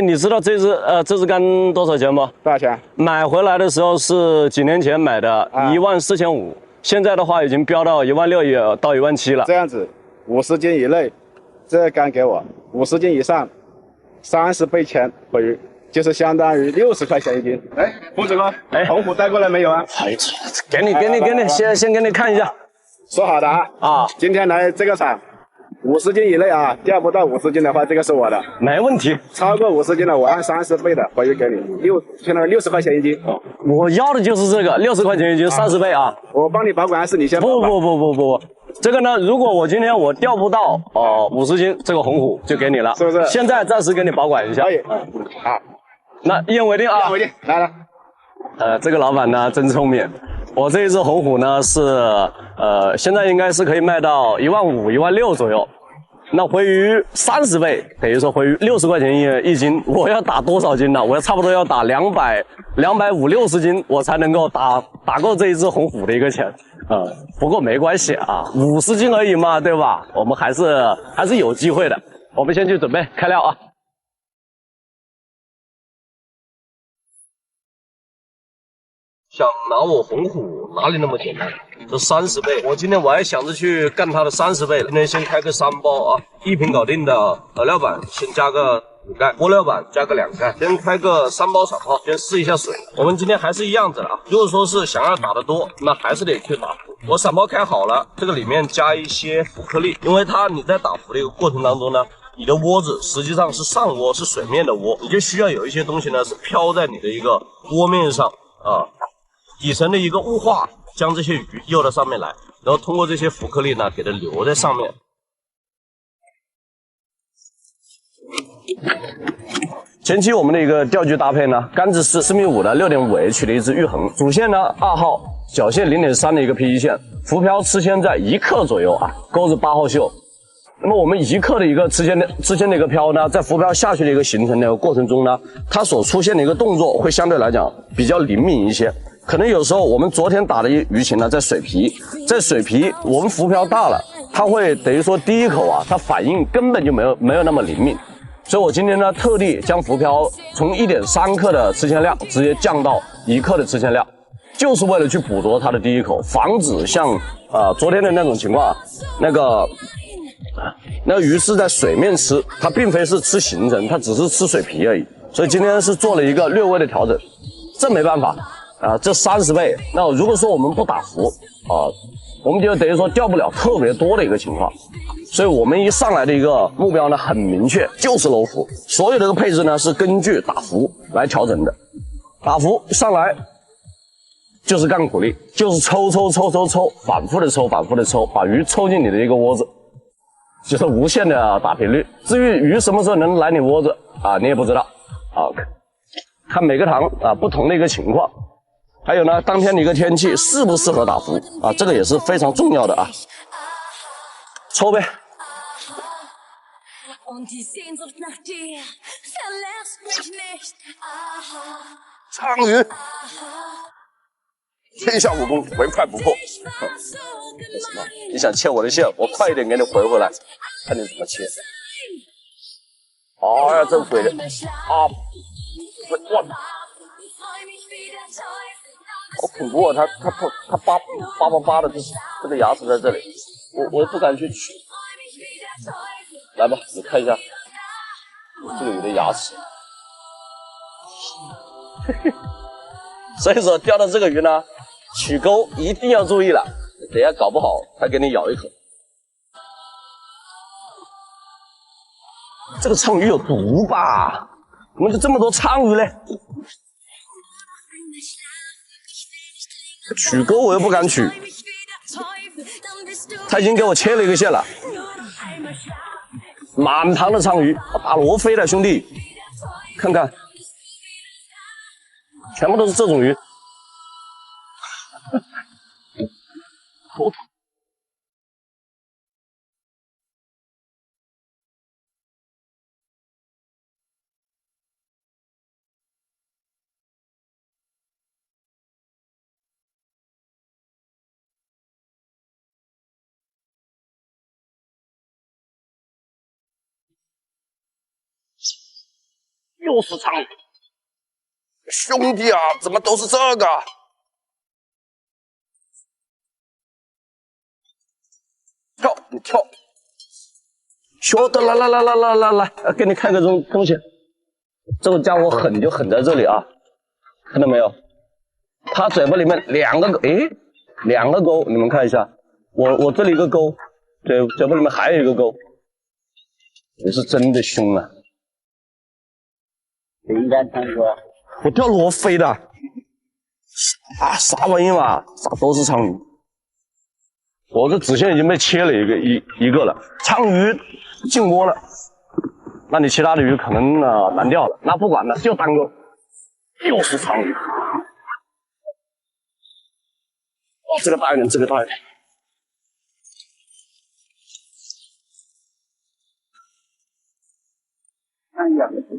你知道这支杆多少钱吗？多少钱？买回来的时候是几年前买的，14500，现在的话已经飙到16000也到17000了。这样子，50斤以内，这杆给我；50斤以上，30倍钱回鱼，就是相当于60块钱一斤。哎，胡子哥，红虎带过来没有啊？哎，给你，先给你看一下。说好的啊，今天来这个场，50斤以内啊，钓不到50斤的话，这个是我的，没问题。超过50斤的，我按30倍的回鱼给你，相当于60块钱一斤。哦，我要的就是这个，60块钱一斤，30倍啊。我帮你保管还是你先保管？不，这个呢，如果我今天我钓不到50斤，这个红虎就给你了，是不是？现在暂时给你保管一下。可以，好，那一言为定啊。一言为定，来。这个老板呢真聪明，我这一只红虎呢是现在应该是可以卖到15000、16000左右。那回鱼30倍，等于说回鱼60块钱一斤，我要打多少斤呢？我差不多要打250-260斤，我才能够打够这一只红虎的一个钱。不过没关系啊，50斤而已嘛，对吧？我们还是有机会的。我们先去准备开料啊。想拿我红虎哪里那么简单？这30倍，我今天我还想着去干它的30倍了。今天先开个3包啊，1瓶搞定的饵料板，先加个5盖，玻料板加个2盖，先开个3包散炮，先试一下水。我们今天还是一样的啊，如果说是想要打得多，那还是得去打浮。我散炮开好了，这个里面加一些浮颗粒，因为你在打浮的一个过程当中呢，你的窝子实际上是上窝，是水面的窝，你就需要有一些东西呢是飘在你的一个窝面上啊。底层的一个雾化，将这些鱼诱到上面来，然后通过这些浮颗粒呢，给它留在上面。前期我们的一个钓具搭配呢，杆子是4.5米的6.5H 的一只玉衡，主线呢2号，小线0.3的一个 PE 线，浮漂吃线在1克左右啊，钩子8号锈。那么我们1克的一个吃线的一个漂呢，在浮漂下去的一个形成的一个过程中呢，它所出现的一个动作会相对来讲比较灵敏一些。可能有时候我们昨天打的鱼情呢，在水皮我们浮漂大了，它会等于说第一口啊，它反应根本就没有那么灵敏。所以我今天呢，特地将浮漂从1.3克的吃线量直接降到1克的吃线量，就是为了去捕捉它的第一口，防止像昨天的那种情况，那个鱼是在水面吃，它并非是吃形成，它只是吃水皮而已。所以今天是做了一个略微的调整，这没办法这30倍。那如果说我们不打浮我们就等于说钓不了特别多的一个情况。所以我们一上来的一个目标呢很明确，就是搂浮。所有的一个配置呢是根据打浮来调整的。打浮上来就是干苦力，就是抽，反复的抽，把鱼抽进你的一个窝子。就是无限的打频率，至于鱼什么时候能来你窝子你也不知道看每个塘不同的一个情况，还有呢当天的一个天气适不适合打浮这个也是非常重要的抽呗。鲳鱼，天下武功，唯快不破。什么？你想切我的线，我快一点给你回来，看你怎么切。哎呀，这鬼的哇，好恐怖啊！它叭的，这个牙齿在这里，我不敢去取。来吧，你看一下这个鱼的牙齿。所以说钓到这个鱼呢，取钩一定要注意了，等下搞不好它给你咬一口。这个鲳鱼有毒吧？怎么就这么多鲳鱼嘞？取钩我又不敢取，他已经给我切了一个线了。满塘的鲳鱼，大罗非了兄弟，看看，全部都是这种鱼。头疼。哟，又是鲳鱼！兄弟啊，怎么都是这个？跳，你跳！晓得，来，给你看个东西。这个家伙狠就狠在这里啊，看到没有？它嘴巴里面2个钩，诶，2个钩，你们看一下，我这里一个钩，嘴巴里面还有一个钩，也是真的凶啊！应该看说，我钓罗非的，啊，啥玩意嘛，啥都是鲳鱼。我这子线已经被切了一个了，鲳鱼进窝了，那你其他的鱼可能难钓了，那不管了，就单钩，又是鲳鱼。哦，这个大一点，这个大一点。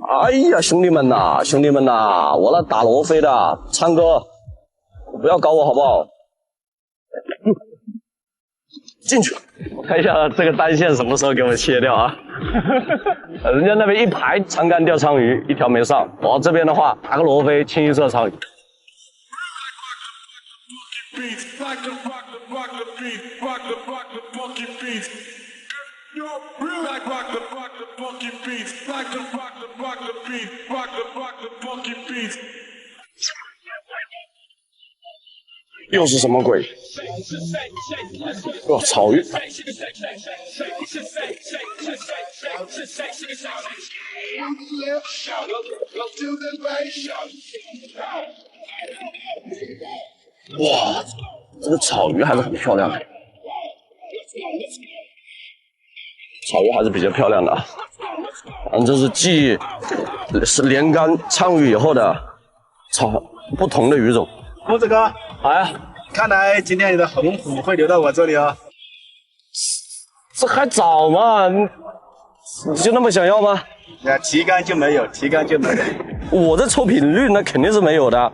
哎呀，兄弟们呐，我那打罗非的，昌哥，不要搞我好不好？进去，我看一下这个单线什么时候给我切掉啊？人家那边一排长竿钓鲳鱼，一条没上。我这边的话，打个罗非，清一色鲳鱼。又是什么鬼？哇，草鱼！哇，这个草鱼还是很漂亮的，草鱼还是比较漂亮的啊。这是继连竿鲳鱼以后的不同的鱼种。公子哥，哎，看来今天你的红虎会留到我这里哦。这还早吗？你就那么想要吗？提竿就没有，我这凑频率那肯定是没有的。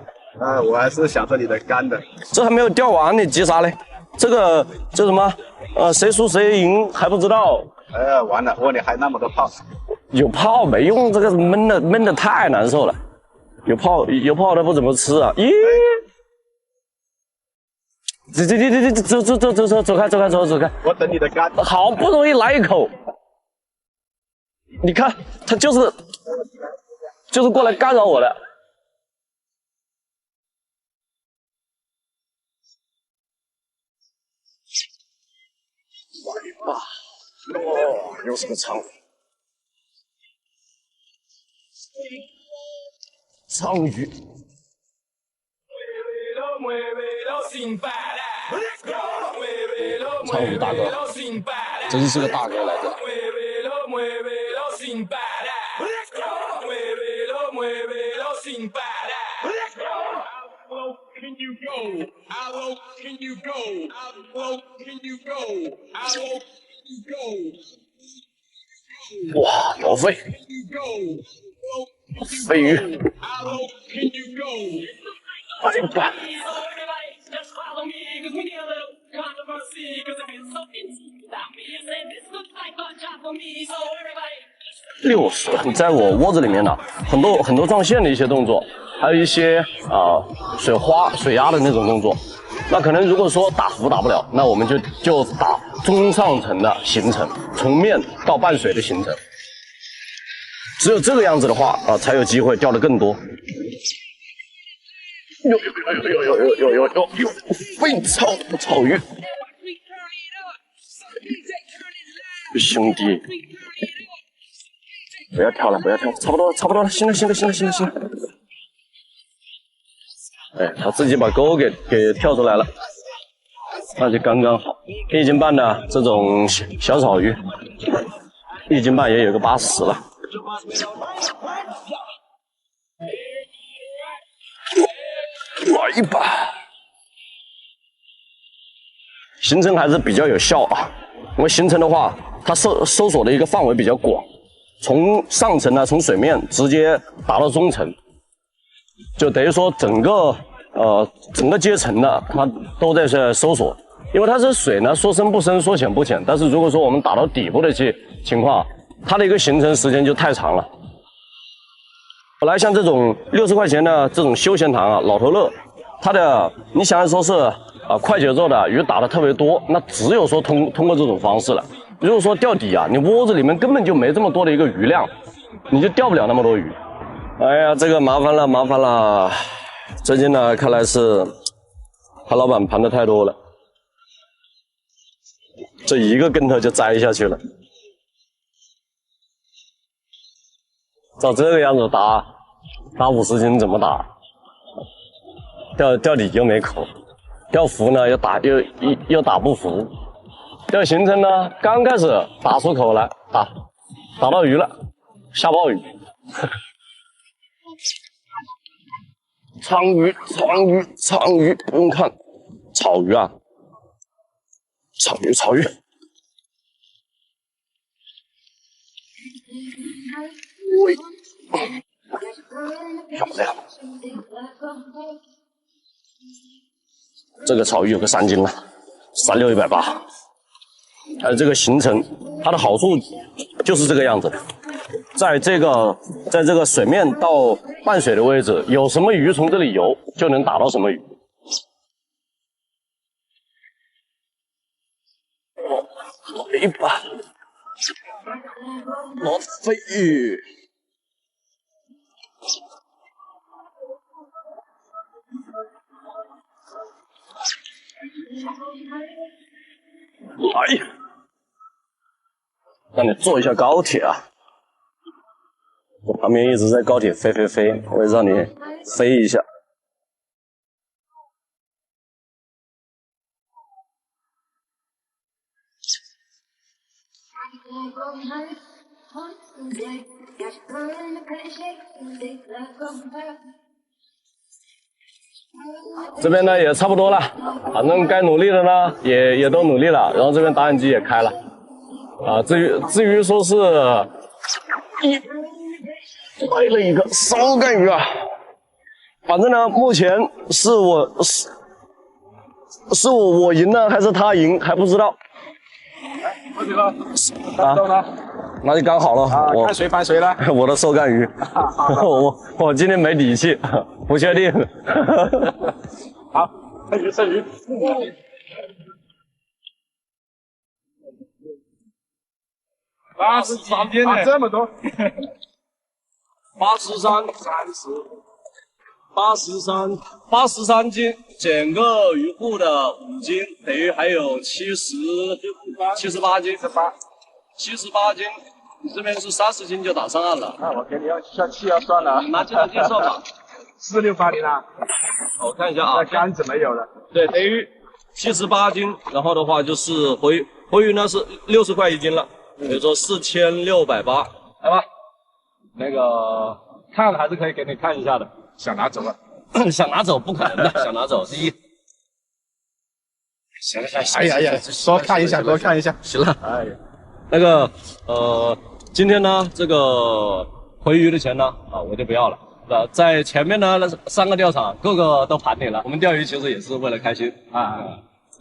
我还是想说你的竿的。这还没有钓完，你急啥嘞？这什么？谁输谁赢还不知道。完了，窝里还那么多泡。有泡没用，这个闷的太难受了。有泡的不怎么吃啊？咦？走开！我等你的竿。好不容易来一口，你看他就是过来干扰我的。来吧，哦，又是个鲳鱼。鲳鱼。鲳鱼大哥，真是个大哥来着。哇，罗非，飞鱼，哎呀！60，你在我窝子里面呢，很多撞线的一些动作，还有一些水花、水压的那种动作。那可能如果说打浮打不了，那我们就打中上层的行程，从面到半水的行程。只有这个样子的话才有机会钓得更多。有，非草鱼，兄弟，不要跳了，差不多了，行了。哎，他自己把钩给跳出来了，那就刚刚好。1斤半的这种小草鱼，1斤半也有个80了。来吧，行程还是比较有效啊。因为行程的话，它搜索的一个范围比较广，从上层呢，从水面直接打到中层，就等于说整个阶层呢，它都在搜索。因为它这水呢，说深不深，说浅不浅。但是如果说我们打到底部的情况，它的一个行程时间就太长了。本来像这种60块钱的这种休闲塘啊，老头乐，它的你想要说是快节奏的鱼打的特别多，那只有说通过这种方式了。如果说钓底啊，你窝子里面根本就没这么多的一个鱼量，你就钓不了那么多鱼。哎呀，这个麻烦了，麻烦了。最近呢，看来是他老板盘的太多了，这一个跟头就栽下去了。照这个样子打50斤怎么打？钓底又没口，钓浮呢又打不浮，钓行程呢刚开始打出口来，打到鱼了，下暴雨。鲳鱼，不用看，草鱼啊，草鱼。喂，漂亮！这个草鱼有个3斤了，36、180。这个行程，它的好处就是这个样子的。在这个水面到半水的位置，有什么鱼从这里游，就能打到什么鱼。来一把罗非鱼，来，让你坐一下高铁啊！我旁边一直在高铁飞，我也让你飞一下。这边呢也差不多了，反正该努力的呢也都努力了，然后这边打眼机也开了。至于说是来了一个烧干鱼啊，反正呢目前是我赢呢还是他赢还不知道。喝水了啊，那就刚好了。看谁翻谁了。我的瘦干鱼，我今天没底气，不确定。好，剩鱼。83斤呢，这么多。83斤，减个鱼护的5斤，等于还有78斤。78斤，你这边是30斤就打上岸了。那我给你要下气要算了。拿计算机算吧。4680啊。我看一下啊。那杆子没有了。对，等于78斤，然后的话就是回鱼呢是60块1斤了，比如说4680。来吧，那个看还是可以给你看一下的。想拿走了。想拿走不可能的，想拿走第一。行，哎呀，多看一下，多看一下。行了，哎呀，那个今天呢，这个回鱼的钱呢，我就不要了。在前面呢，那3个钓场个个都盘你了。我们钓鱼其实也是为了开心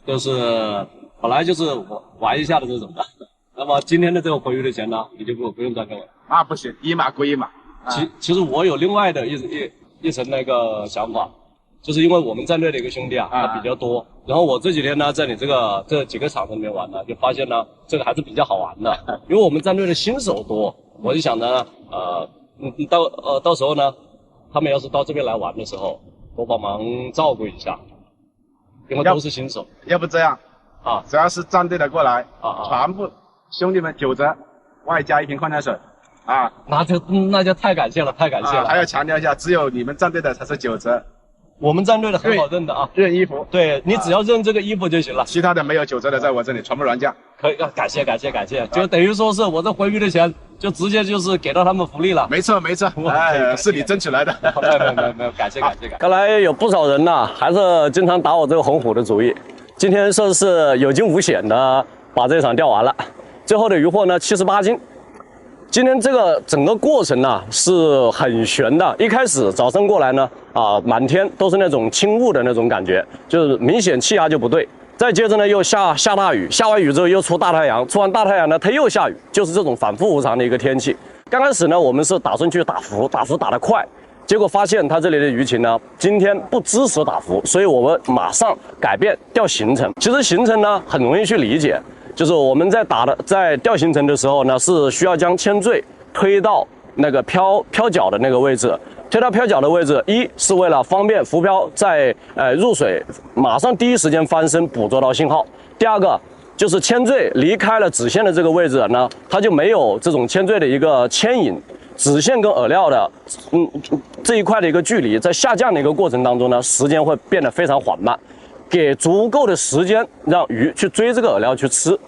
就是本来就是玩一下的这种的。那么今天的这个回鱼的钱呢，你就不用再给我了。啊，不行，一码归一码。其实我有另外的一层那个想法，就是因为我们战队的一个兄弟他比较多，然后我这几天呢在你这几个场子里面玩呢，就发现呢这个还是比较好玩的，因为我们战队的新手多，我就想呢到时候呢，他们要是到这边来玩的时候，多帮忙照顾一下，因为都是新手。要不这样只要是战队的过来全部兄弟们9折，外加1瓶矿泉水。那就太感谢了，太感谢了。还要强调一下，只有你们战队的才是9折，我们战队的很好认的啊，认衣服。对你只要认这个衣服就行了，其他的没有9折的，在我这里全部原价。可以，感谢，就等于说是我这回鱼的钱就直接就是给到他们福利了。没错，是你争取来的。没有，感谢。看来有不少人呢，还是经常打我这个红虎的主意。今天说是有惊无险的把这场钓完了，最后的渔获呢78斤。今天这个整个过程呢是很悬的，一开始早上过来呢满天都是那种轻雾的那种感觉，就是明显气压就不对。再接着呢又下大雨，下完雨之后又出大太阳，出完大太阳呢它又下雨，就是这种反复无常的一个天气。刚开始呢，我们是打算去打浮打得快，结果发现它这里的鱼情呢，今天不支持打浮，所以我们马上改变钓行程。其实行程呢很容易去理解，就是我们在钓行程的时候呢，是需要将铅坠推到那个漂角的那个位置。推到漂角的位置，一是为了方便浮漂在入水马上第一时间翻身捕捉到信号。第二个就是铅坠离开了子线的这个位置呢，它就没有这种铅坠的一个牵引，子线跟饵料的这一块的一个距离，在下降的一个过程当中呢，时间会变得非常缓慢，给足够的时间让鱼去追这个饵料去吃。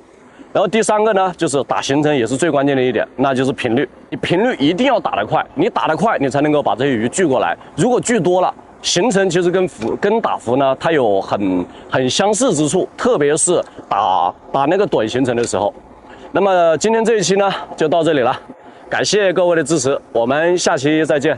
然后第三个呢，就是打行程也是最关键的一点，那就是频率。你频率一定要打得快，你打得快，你才能够把这些鱼聚过来。如果聚多了，行程其实跟打浮呢，它有很相似之处，特别是打那个短行程的时候。那么今天这一期呢，就到这里了，感谢各位的支持，我们下期再见。